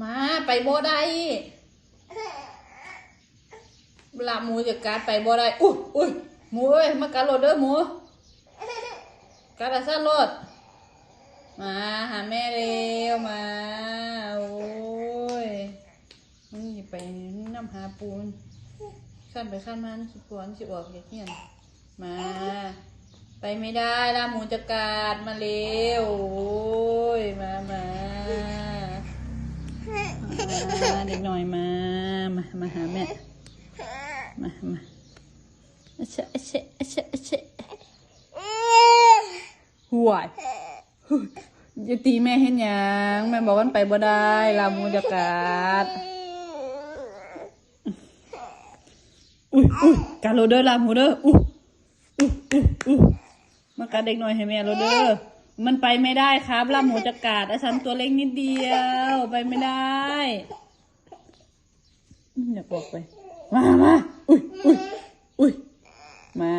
มาไปบ่ได้ลาหมูจะกัดไปบ่ได้อุ้ยหมูเอ้ยมากัดรถเด้อหมูกัดอะไรซะรถมาหาแม่เร็วมาโอ้ยมึงอย่าไปน้ำหาปูนขั้นไปขั้นมันสิปวนสิออกอย่างเงี้ยมาไปไม่ได้ลาหมูจะกัดมาเร็วโอ้ยมาเด็กหน่อยมาหาแม่มาเชะห่วยจะตีแม่เห็นยังแม่บอกว่าไปบ่ได้ลามูจะกัดอุ้ยการโรเดอร์ลามูเดอร์มากัดเด็กหน่อยให้แม่โรเดอร์มันไปไม่ได้ครับลามูจะกัดฉันตัวเล็กนิดเดียวไปไม่ได้อย่าบอกไปมาอุ้ยมา